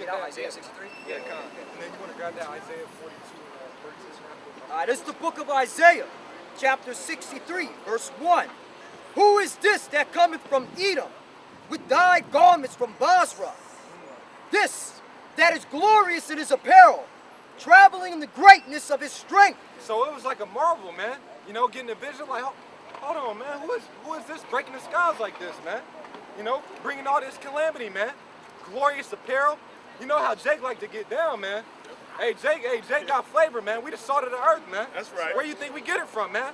it out, Isaiah 63? Yeah, come on. And then you want to grab that Isaiah 42 and 36 now. All right, this is the book of Isaiah, chapter 63, verse 1. Who is this that cometh from Edom, with dyed garments from Basra? This that is glorious in his apparel, traveling in the greatness of his strength. So it was like a marvel, man. You know, getting a vision like, hold on, man. Who is this breaking the skies like this, man? You know, bringing all this calamity, man. Glorious apparel. You know how Jake like to get down, man. Hey, Jake got flavor, man. We the salt of the earth, man. That's right. Where you think we get it from, man?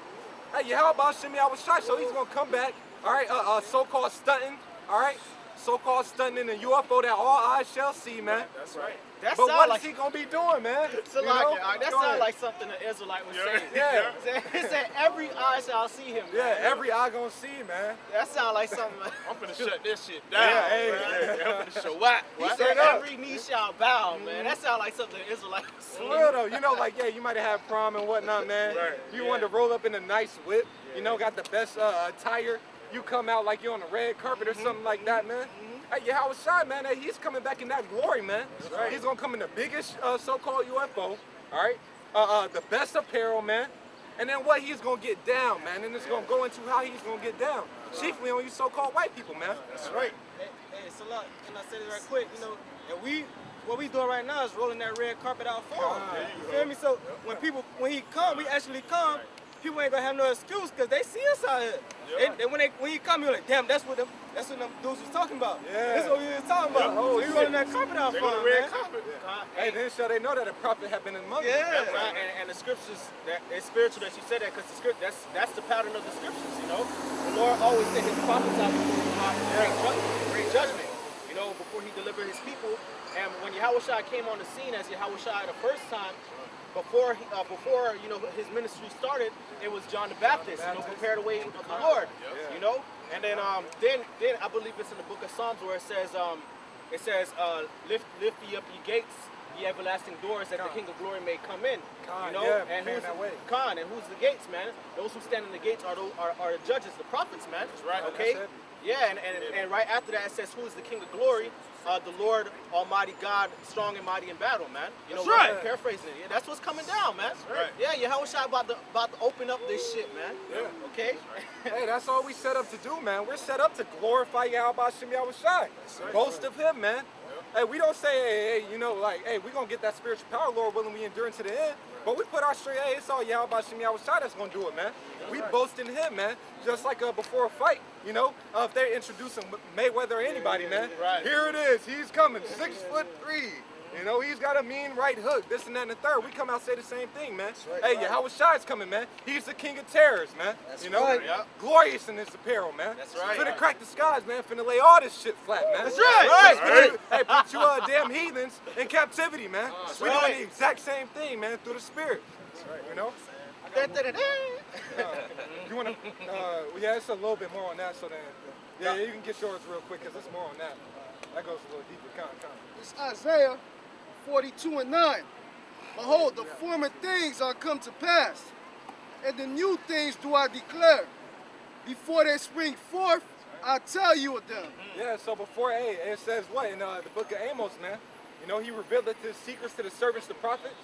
Hey, Yahawashi, I was shy, so he's gonna come back, all right, so-called stunting, all right? So-called stunting in a UFO that all eyes shall see, man. That's right. That But what like, is he gonna be doing, man? so like, that sounds like something the Israelite was saying. Yeah. It said every eye shall see him. Yeah, man. every eye gonna see, man. That sounds like something. I'm finna shut this shit down. Yeah, hey, I'm finna show what? He said every knee shall bow, man. That sounds like something the Israelite was For saying. real though, you know, like, yeah, you might have had prom and whatnot, man. Right. You wanted to roll up in a nice whip, you know, got the best attire. You come out like you're on the red carpet or something like that, man. Hey, Yahawashi, man, hey, he's coming back in that glory, man. Right. He's gonna come in the biggest so-called UFO, all right? The best apparel, man. And then what he's gonna get down, man. And it's gonna go into how he's gonna get down. Chiefly on you so-called white people, man. That's right. Hey, so look, and I said it right quick, you know, and what we doing right now is rolling that red carpet out for him. You feel me? So when he come, we actually come, people ain't gonna have no excuse because they see us out here. Yeah. And when he come, you're like, damn, that's what them dudes was talking about. Yeah. That's what we was talking about. Yeah. Oh, we rolling that carpet out They for go him, red man. carpet. Hey, then so they know that a prophet have been among Yeah, them. right. And the scriptures, it's spiritual that you said that because the script, that's the pattern of the scriptures, you know. The Lord always sent his prophets out before he brought great judgment, you know, before he delivered his people. And when Yahawashi came on the scene as Yahawashi the first time, before you know his ministry started, it was John the Baptist, you know, prepare the way of the Lord, you know. And then I believe it's in the book of Psalms where it says lift ye up ye gates, ye everlasting doors, that the King of Glory may come in. You know, yeah, and who's that way. and who's the gates, man? Those who stand in the gates are the judges, the prophets, man. That's right. Okay. That's it. Yeah, and right after that it says, who is the King of Glory? The Lord Almighty God, strong and mighty in battle, man. You know, That's right. I'm paraphrasing it. Yeah, that's what's coming down, man. right. Yeah, Yahawashi about to open up this shit, man. Yeah. Okay. Hey, that's all we set up to do, man. We're set up to glorify Yahawashi. Boast of him, man. Hey, we don't say, hey, you know, like, hey, we're going to get that spiritual power, Lord willing, we endure to the end. But we put our straight, hey, it's all Yahawashi that's going to do it, man. We boast in him, man. Just like before a fight, you know, if they're introducing Mayweather or anybody, man. Right. Here it is. He's coming, 6'3". You know, he's got a mean right hook, this and that and the third. We come out and say the same thing, man. Hey, Yahawashi's coming, man. He's the king of terrors, man. You know, glorious in his apparel, man. That's right. Finna crack the skies, man. Finna lay all this shit flat, man. That's right. Hey, put you damn heathens in captivity, man. We doing the exact same thing, man, through the spirit. You know? You wanna? Yeah, it's a little bit more on that. So then, yeah, you can get yours real quick because it's more on that. That goes a little deeper. It's Isaiah 42:9. Behold, the former things are come to pass, and the new things do I declare. Before they spring forth, I tell you of them. Yeah, so before, hey, it says what in the book of Amos, man? You know, he revealed his secrets to the servants, the prophets.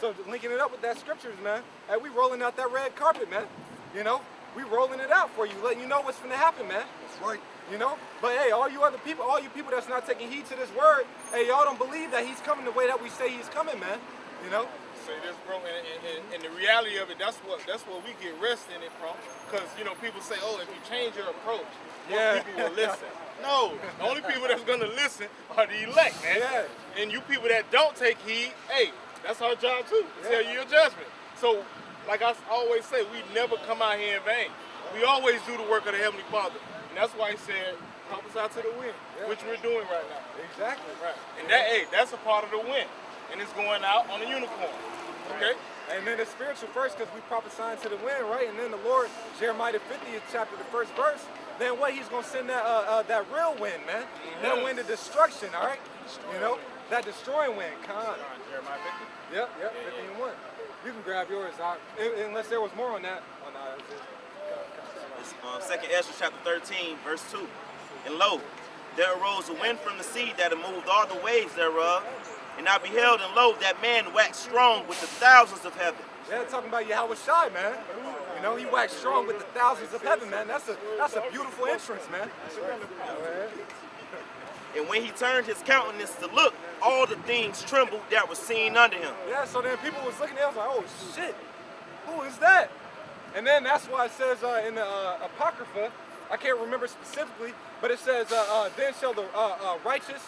So linking it up with that scriptures, man. Hey, we rolling out that red carpet, man. You know, we rolling it out for you, letting you know what's finna happen, man. That's right. You know, but hey, all you other people, all you people that's not taking heed to this word, hey, y'all don't believe that he's coming the way that we say he's coming, man. You know. Say this, bro, and the reality of it, that's what we get rest in it from. Because, you know, people say, oh, if you change your approach, more people will listen. No, the only people that's going to listen are the elect, man. Yeah. And you people that don't take heed, hey, that's our job too, to tell you your judgment. So, like I always say, we never come out here in vain. We always do the work of the Heavenly Father. And that's why he said, help us out to the wind, which we're doing right now. Exactly. Right. And that, hey, that's a part of the wind. And it's going out on a unicorn. Okay? And then the spiritual first, because we prophesying to the wind, right? And then the Lord, Jeremiah the 50th chapter, the first verse, then what he's going to send that real wind, man. That wind of destruction, all right? You know, that destroying wind, Jeremiah 50? Yep, 50 and 1. You can grab yours, unless there was more on that. It's 2nd Ezra chapter 13, verse 2. And lo, there arose a wind from the sea that moved all the waves thereof. And I beheld, and lo, that man waxed strong with the thousands of heaven. Yeah, talking about Yahawashi, man. You know, he waxed strong with the thousands of heaven, man. That's a beautiful entrance, man. And when he turned his countenance to look, all the things trembled that were seen under him. Yeah, so then people was looking at us like, oh shit, who is that? And then that's why it says in the Apocrypha, I can't remember specifically, but it says, then shall the righteous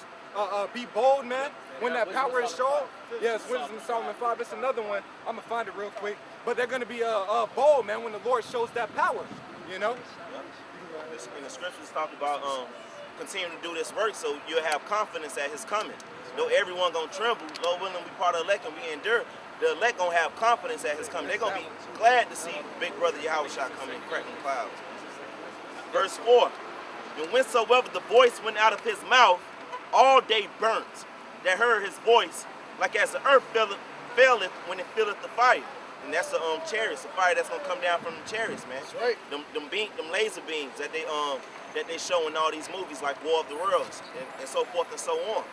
be bold, man, when that power is shown. Yes, Wisdom of Solomon 5, it's another one. I'm going to find it real quick. But they're going to be bold, man, when the Lord shows that power, you know? In the scriptures talk about continuing to do this work so you'll have confidence at his coming. Though everyone going to tremble, Lord willing, we part of the elect and we endure, the elect going to have confidence at his coming. They're going to be glad to see big brother Yahawashi come in cracking clouds. Verse 4, and whensoever the voice went out of his mouth, all day burnt that heard his voice, like as the earth faileth when it filleth the fire. And that's the chariots, the fire that's gonna come down from the chariots, man. That's right. Them laser beams that they show in all these movies like War of the Worlds and so forth and so on.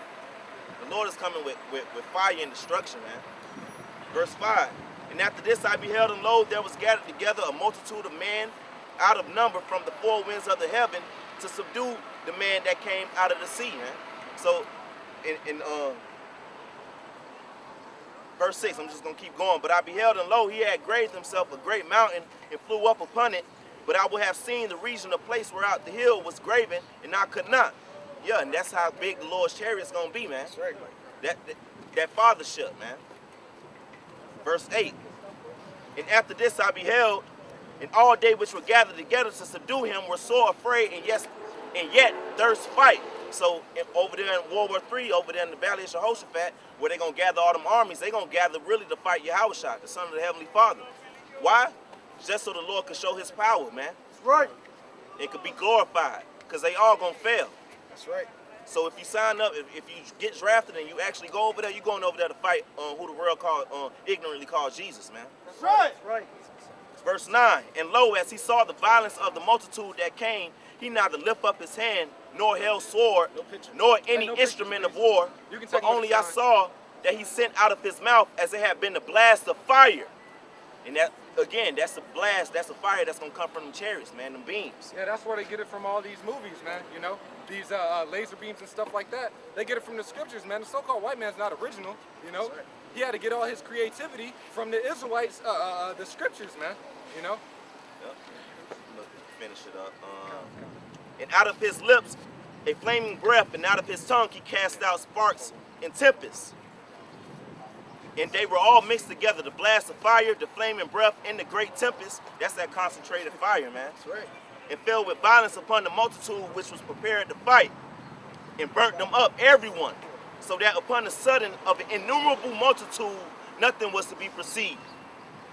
The Lord is coming with fire and destruction, man. Verse 5, and after this I beheld, and lo, there was gathered together a multitude of men out of number from the four winds of the heaven to subdue the man that came out of the sea, man. So in verse 6, I'm just going to keep going. But I beheld, and lo, he had grazed himself a great mountain and flew up upon it. But I would have seen the region, the place whereout the hill was graven, and I could not. Yeah, and that's how big the Lord's chariot is going to be, man. That's right. That fathership, man. Verse 8, and after this I beheld, and all they which were gathered together to subdue him were sore afraid, and yet durst fight. So over there in World War III, over there in the Valley of Jehoshaphat, where they're going to gather all them armies, they're going to gather really to fight Yahawashi, the Son of the Heavenly Father. Why? Just so the Lord could show his power, man. That's right. It could be glorified, because they all going to fail. That's right. So if you sign up, if you get drafted and you actually go over there, you're going over there to fight who the world ignorantly calls Jesus, man. That's right. That's right. Verse 9, and lo, as he saw the violence of the multitude that came, he neither lift up his hand, nor held sword, nor any instrument of war, but only I saw that he sent out of his mouth as it had been the blast of fire. And that, again, that's the blast, that's the fire that's going to come from them chariots, man, them beams. Yeah, that's where they get it from all these movies, man, you know? These laser beams and stuff like that. They get it from the scriptures, man. The so-called white man's not original, you know? Right. He had to get all his creativity from the Israelites, the scriptures, man, you know? Yep. Look, finish it up. And out of his lips a flaming breath, and out of his tongue he cast out sparks and tempests. And they were all mixed together, the blast of fire, the flaming breath, and the great tempest. That's that concentrated fire, man. That's right. And fell with violence upon the multitude which was prepared to fight, and burnt them up, everyone, so that upon the sudden of an innumerable multitude nothing was to be perceived,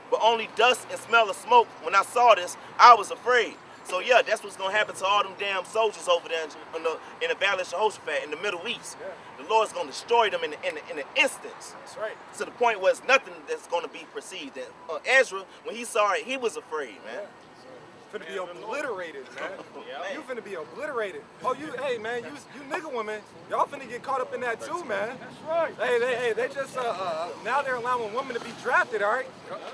but only dust and smell of smoke. When I saw this, I was afraid. So yeah, that's what's gonna happen to all them damn soldiers over there in the Valley of Jehoshaphat in the Middle East. Yeah. The Lord's gonna destroy them in an instance. That's right. To the point where it's nothing that's gonna be perceived. And Ezra, when he saw it, he was afraid, man. Finna be obliterated, man. Yeah. You finna be obliterated. Oh, hey, man, you nigga women, y'all finna get caught up in that too, man. That's right. Hey, they just, now they're allowing women to be drafted, all right?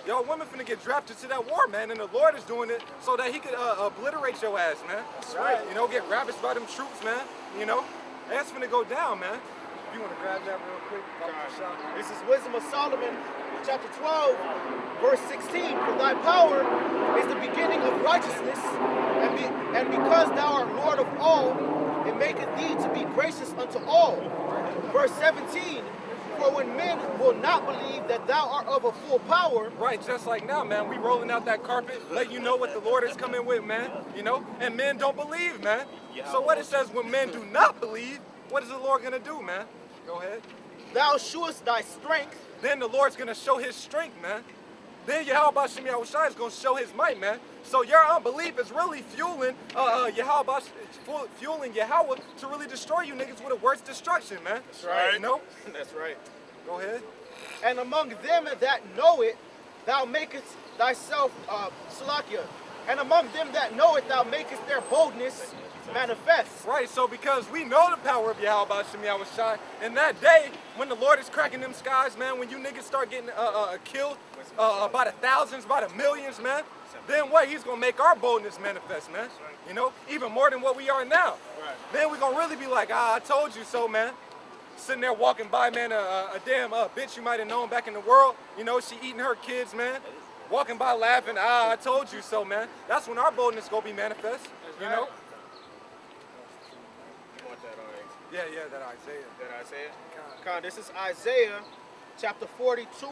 Y'all women finna get drafted to that war, man, and the Lord is doing it so that he could obliterate your ass, man. That's right. You know, get ravaged by them troops, man, you know? That's finna go down, man. If you wanna grab that real quick. This is Wisdom of Solomon, chapter 12, verse 16. For thy power is the beginning of righteousness, and because thou art Lord of all, it maketh thee to be gracious unto all. Verse 17. For when men will not believe that thou art of a full power. Right, just like now, man. We rolling out that carpet, let you know what the Lord is coming with, man. You know? And men don't believe, man. So what it says, when men do not believe, what is the Lord gonna do, man? Go ahead. Thou shewest thy strength. Then the Lord's gonna show his strength, man. Then Yahawashi is gonna show his might, man. So your unbelief is really fueling fueling Yahweh to really destroy you niggas with a worse destruction, man. That's right. You know? That's right. Go ahead. And among them that know it, thou makest thyself Salakia. And among them that know it, thou makest their boldness manifest. Right, so because we know the power of Yahawashi, and that day when the Lord is cracking them skies, man, when you niggas start getting killed by the thousands, by the millions, man, then what? He's gonna make our boldness manifest, man. You know, even more than what we are now. Right. Then we're gonna really be like, I told you so, man. Sitting there walking by, man, a damn bitch you might have known back in the world. You know, she eating her kids, man. Walking by laughing, I told you so, man. That's when our boldness gonna be manifest, you know? You want that Yeah, that Isaiah. That Isaiah? Con, this is Isaiah chapter 42,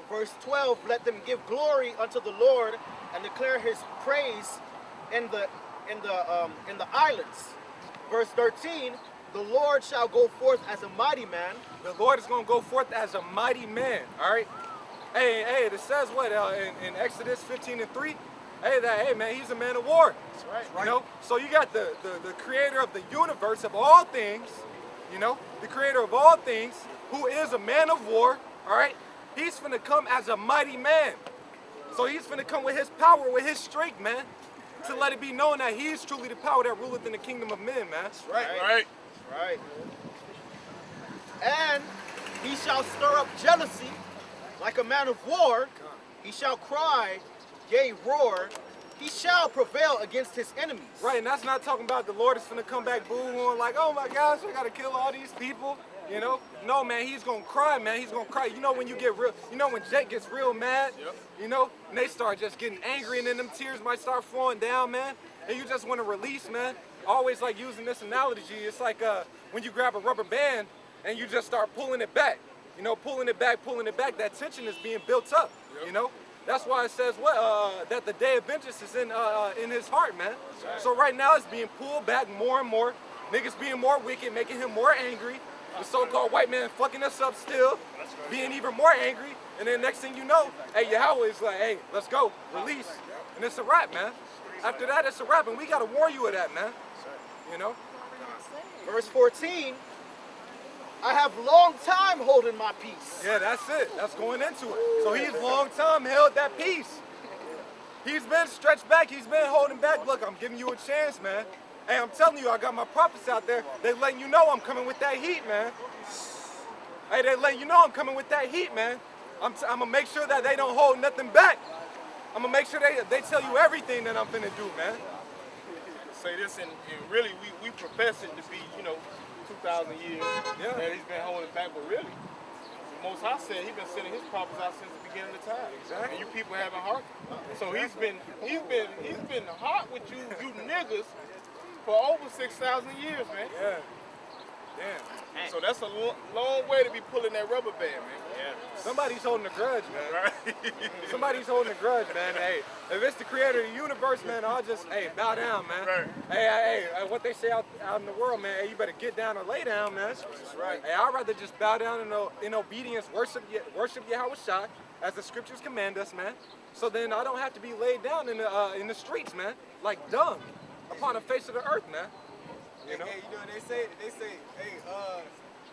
verse 12. Let them give glory unto the Lord and declare his praise in the islands. Verse 13, the Lord shall go forth as a mighty man. The Lord is gonna go forth as a mighty man, all right? Hey, it says what in Exodus 15:3? Hey, man, he's a man of war. That's right. You know, so you got the creator of the universe of all things, you know, the creator of all things, who is a man of war, all right? He's finna come as a mighty man. So he's finna come with his power, with his strength, man, to let it be known that he is truly the power that ruleth in the kingdom of men, man. That's right. Right. Right. And he shall stir up jealousy like a man of war. He shall cry, yea, roar. He shall prevail against his enemies. Right, and that's not talking about the Lord is finna come back boo-hooing like, oh my gosh, I gotta kill all these people, you know? No, man, he's gonna cry, man. He's gonna cry. You know when you get real, you know when Jake gets real mad, you know, and they start just getting angry and then them tears might start flowing down, man, and you just wanna release, man. Always like using this analogy. It's like when you grab a rubber band and you just start pulling it back. You know, pulling it back, that tension is being built up, you know? That's why it says what that the day of vengeance is in his heart, man. So right now it's being pulled back more and more. Niggas being more wicked, making him more angry. The so-called white man fucking us up still, being even more angry. And then next thing you know, hey, Yahweh is like, hey, let's go, release. And it's a wrap, man. After that, it's a wrap, and we gotta warn you of that, man. You know? Verse 14, I have long time holding my peace. Yeah, that's it. That's going into it. So he's long time held that peace. He's been stretched back. He's been holding back. Look, I'm giving you a chance, man. Hey, I'm telling you, I got my prophets out there. They letting you know I'm coming with that heat, man. Hey, they letting you know I'm coming with that heat, man. I'm gonna make sure that they don't hold nothing back. I'm gonna make sure they tell you everything that I'm finna do, man. Say this, and really, we profess it to be, you know, 2,000 years that he's been holding back, but really, the Most High said he's been sending his prophets out since the beginning of time. Exactly. And you people haven't hearkened. So he's been hot with you niggas for over 6,000 years, man. Yeah. Damn. So that's a long way to be pulling that rubber band, man. Somebody's holding a grudge, man. Right. Somebody's holding a grudge, man. Hey, if it's the creator of the universe, man, I'll just, hey, bow down, man. Right. Hey, what they say out in the world, man, hey, you better get down or lay down, man. That's right. Hey, I'd rather just bow down in obedience, worship Yahawashi, as the scriptures command us, man. So then I don't have to be laid down in the streets, man, like dung upon the face of the earth, man. You know? Hey, you know what they say, hey,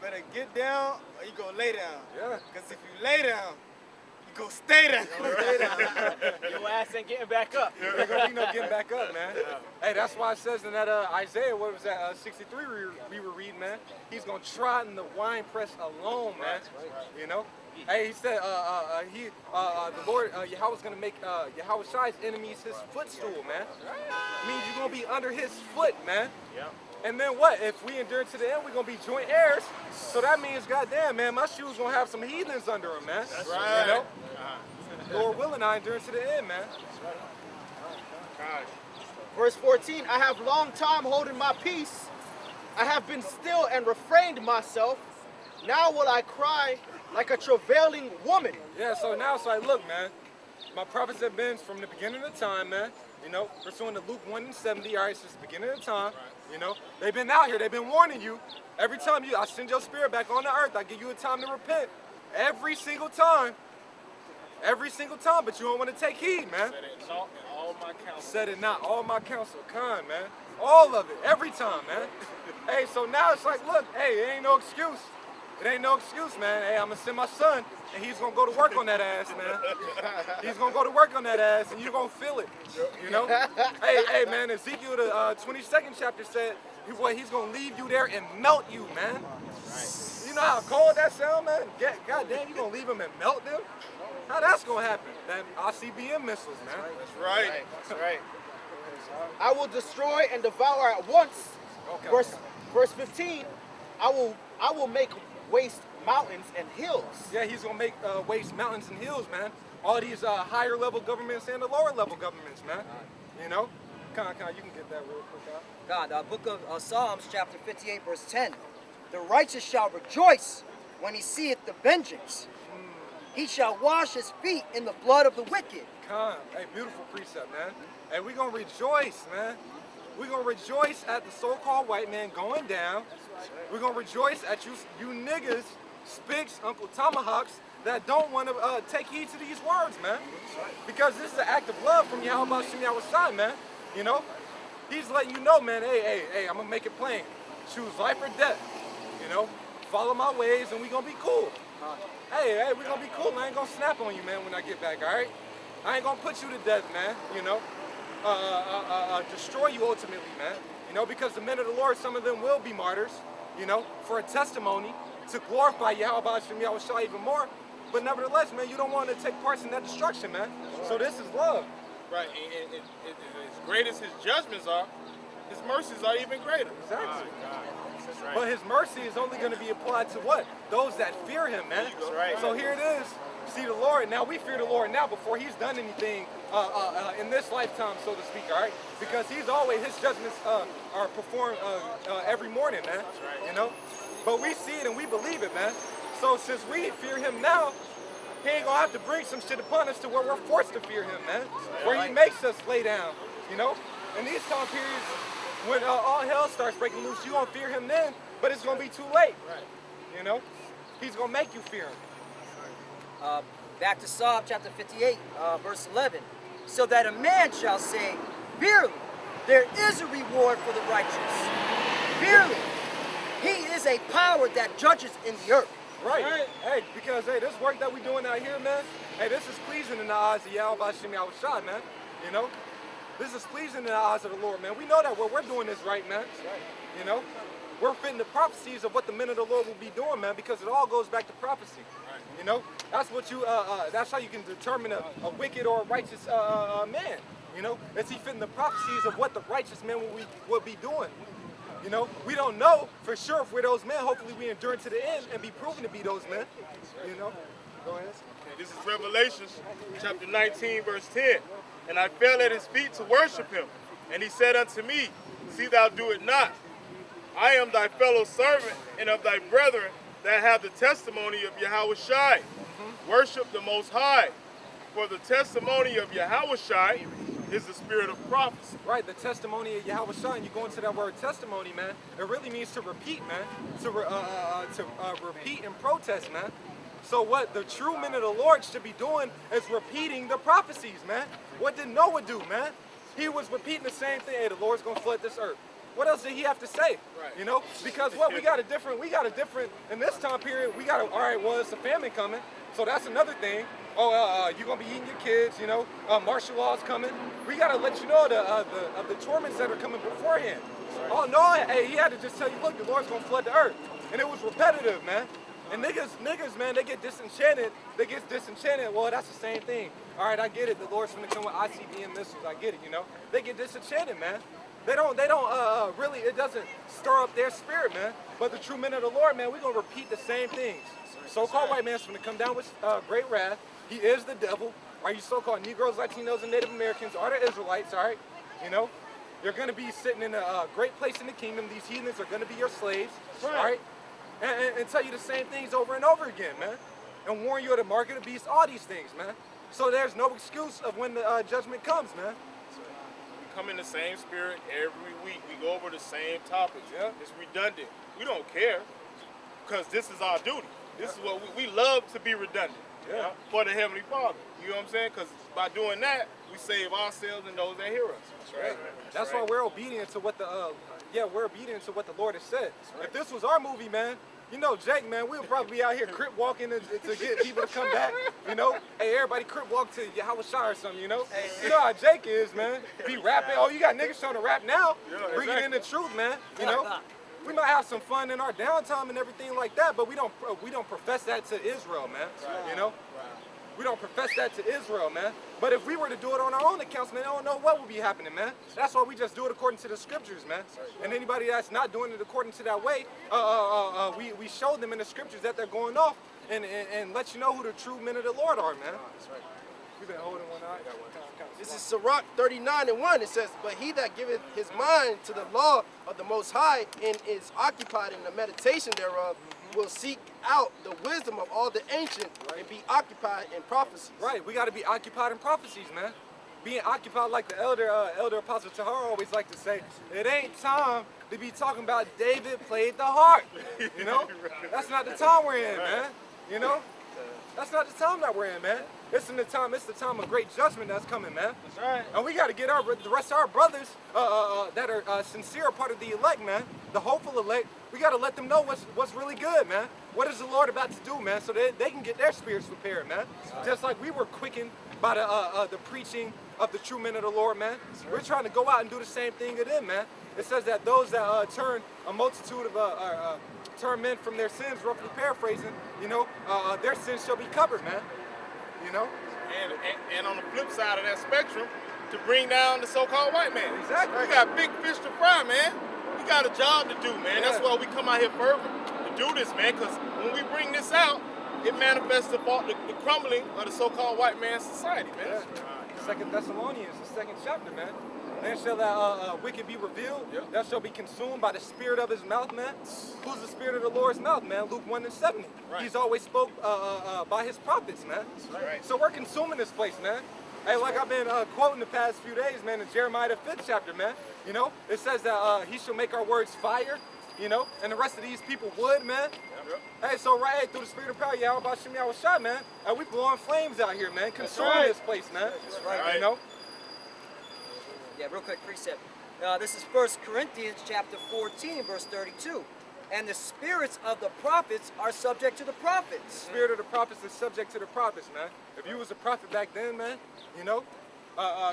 better get down or you gonna lay down. Yeah. Because if you lay down, you go stay down. Your ass ain't getting back up. There gonna be no getting back up, man. Hey, that's why it says in that Isaiah, what was that, 63 we were reading, man. He's gonna trot in the wine press alone, man. You know? Hey, he said the Lord Yahweh's gonna make Yahawashi's enemies his footstool, man. Means you're gonna be under his foot, man. Yeah. And then what? If we endure to the end, we're gonna be joint heirs. So that means, goddamn, man, my shoes gonna have some heathens under them, man. That's right. You know? Lord willing, I endure to the end, man. Verse 14, I have long time holding my peace. I have been still and refrained myself. Now will I cry like a travailing woman. Yeah, so now it's like, look, man, my prophets have been from the beginning of time, man. You know, pursuing the Luke 1:70, all right, since the beginning of time. You know, they've been out here, they've been warning you. Every time I send your spirit back on the earth, I give you a time to repent. Every single time, but you don't want to take heed, man. Said it not in all my counsel. Said it not, all my counsel, kind, man. All of it, every time, man. Hey, so now it's like, look, hey, it ain't no excuse. It ain't no excuse, man. Hey, I'm gonna send my son. and he's gonna go to work on that ass, man. He's gonna go to work on that ass, and you're gonna feel it. You know? Hey, man. Ezekiel the 22nd chapter said, he's gonna leave you there and melt you, man. You know how cold that sound, man? God damn, you gonna leave them and melt them? How that's gonna happen? Then ICBM missiles, man. That's right. That's right. I will destroy and devour at once. Okay. Verse 15. I will make waste mountains and hills. Yeah, he's gonna make waste mountains and hills, man. All these higher level governments and the lower level governments, man. You know? Con, you can get that real quick out. God, book of Psalms, chapter 58, verse 10. The righteous shall rejoice when he seeth the vengeance. He shall wash his feet in the blood of the wicked. Con, hey, beautiful precept, man. Hey, we're gonna rejoice, man. We're gonna rejoice at the so-called white man going down. We're gonna rejoice at you niggas, Spicks, Uncle Tomahawks, that don't want to take heed to these words, man. Because this is an act of love from Yahawashi, man. You know? He's letting you know, man, hey, I'm gonna make it plain. Choose life or death. You know? Follow my ways and we gonna be cool. Hey, we gonna be cool. I ain't gonna snap on you, man, when I get back, all right? I ain't gonna put you to death, man, you know? Destroy you ultimately, man. You know, because the men of the Lord, some of them will be martyrs, you know, for a testimony to glorify Yahweh even more. But nevertheless, man, you don't want to take part in that destruction, man. So this is love. Right, and as great as his judgments are, his mercies are even greater. Exactly. But his mercy is only going to be applied to what? Those that fear him, man. That's right. So here it is. See the Lord. Now we fear the Lord now before he's done anything in this lifetime, so to speak, all right? Because he's always, his judgments are performed every morning, man. You know? But we see it and we believe it, man. So since we fear him now, he ain't gonna have to bring some shit upon us to where we're forced to fear him, man. Where he makes us lay down, you know? In these time periods, when all hell starts breaking loose, you gonna fear him then, but it's gonna be too late. You know? He's gonna make you fear him. Back to Psalm chapter 58, verse 11. So that a man shall say, verily, there is a reward for the righteous. Verily, he is a power that judges in the earth. Right. Hey, because hey, this work that we doing out here, man, hey, this is pleasing in the eyes of Yahawashi, man. You know? This is pleasing in the eyes of the Lord, man. We know that what we're doing is right, man. You know? We're fitting the prophecies of what the men of the Lord will be doing, man, because it all goes back to prophecy. You know? That's what you that's how you can determine a wicked or a righteous man. You know? Is he fitting the prophecies of what the righteous man will be doing. You know, we don't know for sure if we're those men. Hopefully we endure to the end and be proven to be those men. You know? Go ahead. Okay, this is Revelation chapter 19, verse 10. And I fell at his feet to worship him. And he said unto me, see thou do it not. I am thy fellow servant and of thy brethren that have the testimony of Yahawashi. Worship the Most High. For the testimony of Yahawashi is the spirit of prophecy. Right, the testimony of Yahawashi, and you go into that word testimony, man, it really means to repeat, man. To repeat and protest, man. So what the true men of the Lord should be doing is repeating the prophecies, man. What did Noah do, man? He was repeating the same thing. Hey, the Lord's gonna flood this earth. What else did he have to say? Right. You know, because what we got a different, in this time period, all right, well, it's a famine coming, so that's another thing. Oh, you're gonna be eating your kids, you know, martial law's coming. We gotta let you know of the torments that are coming beforehand. Oh no, hey, he had to just tell you, look, the Lord's gonna flood the earth. And it was repetitive, man. And niggas, man, they get disenchanted. Well, that's the same thing. All right, I get it. The Lord's gonna come with ICBM missiles. I get it, you know. They get disenchanted, man. They don't really, it doesn't stir up their spirit, man. But the true men of the Lord, man, we're gonna repeat the same things. So-called white man's gonna come down with great wrath. He is the devil. Are you so-called Negroes, Latinos, and Native Americans are the Israelites, all right? You know, you're gonna be sitting in a great place in the kingdom. These heathens are gonna be your slaves, all right? And tell you the same things over and over again, man. And warn you of the mark of the beast, all these things, man. So there's no excuse of when the judgment comes, man. We come in the same spirit every week. We go over the same topics. Yeah. It's redundant. We don't care because this is our duty. This is what we love to be redundant. Yeah. For the Heavenly Father. You know what I'm saying? Because by doing that, we save ourselves and those that hear us. That's right. That's why we're obedient to what we're obedient to what the Lord has said. If this was our movie, man, You know, Jake, man, we'll probably be out here crip walking to get people to come back. You know, hey, everybody crip walk to Yahawashi or something. You know, you know how Jake is, man. Be rapping. Oh, you got niggas trying to rap now. Bring it in the truth, man. You know, we might have some fun in our downtime and everything like that, but we don't profess that to Israel, man. You know. We don't profess that to Israel, man. But if we were to do it on our own accounts, man, I don't know what would be happening, man. That's why we just do it according to the scriptures, man. And anybody that's not doing it according to that way, we show them in the scriptures that they're going off and let you know who the true men of the Lord are, man. That's right. We've been holding one eye. This is Sirach 39:1. It says, "But he that giveth his mind to the law of the Most High and is occupied in the meditation thereof will seek out the wisdom of all the ancient and be occupied in prophecies." Right, we got to be occupied in prophecies, man. Being occupied, like the elder Apostle Tahar always like to say, it ain't time to be talking about David played the harp. You know, that's not the time we're in, man. You know, that's not the time that we're in, man. It's the time of great judgment that's coming, man. That's right. And we got to get the rest of our brothers that are sincere, part of the elect, man, the hopeful elect. We got to let them know what's really good, man. What is the Lord about to do, man, so they can get their spirits prepared, man. Just like we were quickened by the preaching of the true men of the Lord, man. We're trying to go out and do the same thing to them, man. It says that those that turn a multitude of turn men from their sins, roughly paraphrasing, you know, their sins shall be covered, man. You know? And on the flip side of that spectrum, to bring down the so-called white man. Exactly. We got big fish to fry, man. We got a job to do, man. That's why we come out here fervent to do this, man, because when we bring this out, it manifests the crumbling of the so-called white man's society, man. Yeah. 2 Thessalonians, the 2nd chapter, man. Then shall that wicked be revealed, that shall be consumed by the spirit of his mouth, man. Who's the spirit of the Lord's mouth, man? Luke 1:70. Right. He's always spoke by his prophets, man. Right. So we're consuming this place, man. Hey, like I've been quoting the past few days, man, in Jeremiah the 5th chapter, man. You know, it says that he shall make our words fire, you know, and the rest of these people wood, man. Hey, so right through the spirit of power, Yahawashi, man, we blowing flames out here, man, consuming this place, man. That's right. You know? Yeah, real quick precept. This is 1 Corinthians chapter 14, verse 32. And the spirits of the prophets are subject to the prophets. The spirit of the prophets is subject to the prophets, man. If you was a prophet back then, man, you know,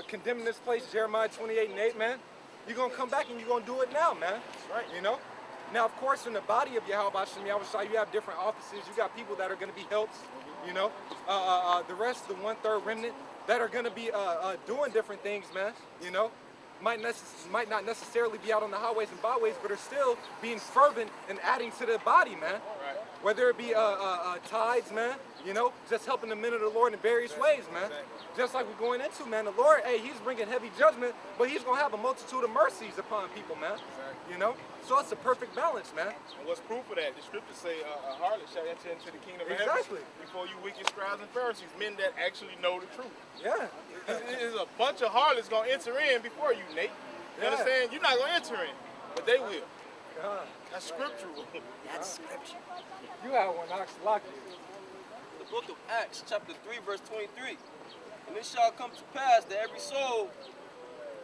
condemning this place, Jeremiah 28:8, man, you're going to come back and you're going to do it now, man. That's right. You know? Now, of course, in the body of Yahawashi, you have different offices. You got people that are going to be helps, you know. The rest, the 1/3 remnant, that are going to be doing different things, man, you know. Might not necessarily be out on the highways and byways, but are still being fervent and adding to the body, man. Right. Whether it be tithes, man, you know, just helping the men of the Lord in various ways, man. Just like we're going into, man, the Lord, hey, he's bringing heavy judgment, but he's going to have a multitude of mercies upon people, man. You know? So it's a perfect balance, man. And what's proof of that? The scriptures say a harlot shall enter into the kingdom of heaven before you wicked scribes and Pharisees, men that actually know the truth. Yeah. There's a bunch of harlots going to enter in before you, Nate. You understand? You're not going to enter in, but they will. That's scriptural. That's scripture. You have one, Ox Locky. The book of Acts, chapter 3, verse 23. And it shall come to pass that every soul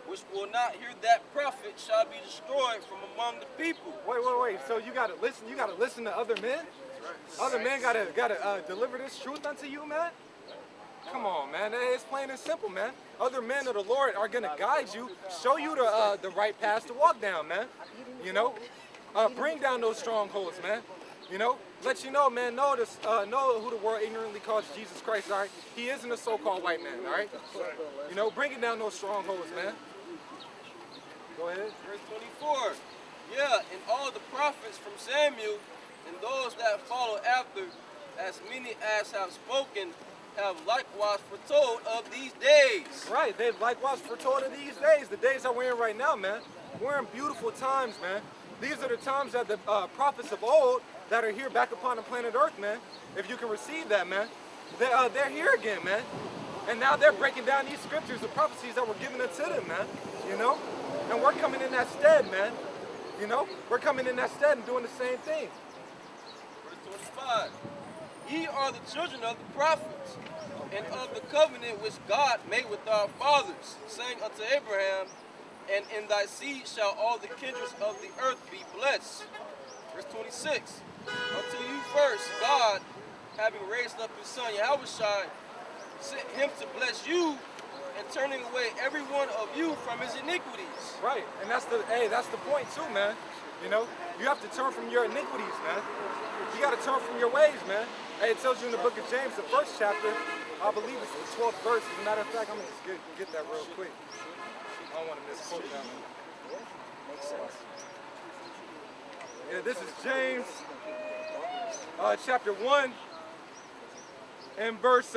which will not hear that prophet shall be destroyed from among the people. Wait. So you gotta listen. You gotta listen to other men. Other men gotta deliver this truth unto you, man. Come on, man. It's plain and simple, man. Other men of the Lord are gonna guide you, show you the right path to walk down, man. You know, bring down those strongholds, man. You know, let you know, man. Know who the world ignorantly calls Jesus Christ. All right, he isn't a so-called white man. All right, you know, bringing down those strongholds, man. Go ahead. Verse 24. Yeah, and all the prophets from Samuel and those that follow after, as many as have spoken, have likewise foretold of these days. Right, they've likewise foretold of these days, the days that we're in right now, man. We're in beautiful times, man. These are the times that the prophets of old that are here back upon the planet Earth, man. If you can receive that, man. They're here again, man. And now they're breaking down these scriptures, the prophecies that were given unto them, man. You know? And we're coming in that stead, man. You know? We're coming in that stead and doing the same thing. Verse 25. Ye are the children of the prophets, and of the covenant which God made with our fathers, saying unto Abraham, and in thy seed shall all the kindreds of the earth be blessed. Verse 26. Unto you first, God, having raised up his son Yahawashi, sent him to bless you and turning away every one of you from his iniquities. Right, and that's the point too, man. You know, you have to turn from your iniquities, man. You got to turn from your ways, man. Hey, it tells you in the book of James, the first chapter, I believe it's the 12th verse. As a matter of fact, I'm gonna just get that real quick. I don't want to misquote that. Makes sense. Yeah, this is James, chapter 1, and verse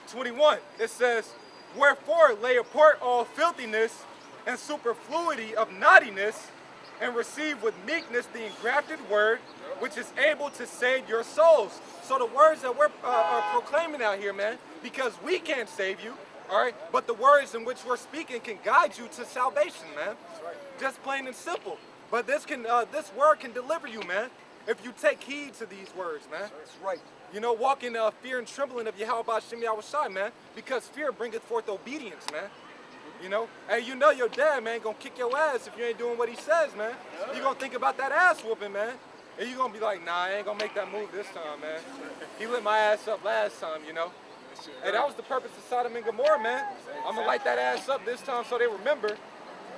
21. It says, wherefore lay apart all filthiness and superfluity of naughtiness, and receive with meekness the engrafted word, which is able to save your souls. So the words that we're proclaiming out here, man, because we can't save you, all right, but the words in which we're speaking can guide you to salvation, man. Just plain and simple. But this word can deliver you, man, if you take heed to these words, man. That's right. You know, walk in fear and trembling of Yahawashi, man, because fear bringeth forth obedience, man. You know, hey, you know your dad, man, gonna kick your ass if you ain't doing what he says, man. You gonna think about that ass whooping, man. And you gonna be like, nah, I ain't gonna make that move this time, man. He lit my ass up last time, you know. Hey, that was the purpose of Sodom and Gomorrah, man. I'm gonna light that ass up this time so they remember.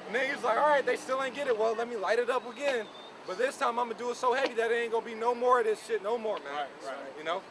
And then he's like, all right, they still ain't get it. Well, let me light it up again. But this time I'm gonna do it so heavy that it ain't gonna be no more of this shit no more, man. You know?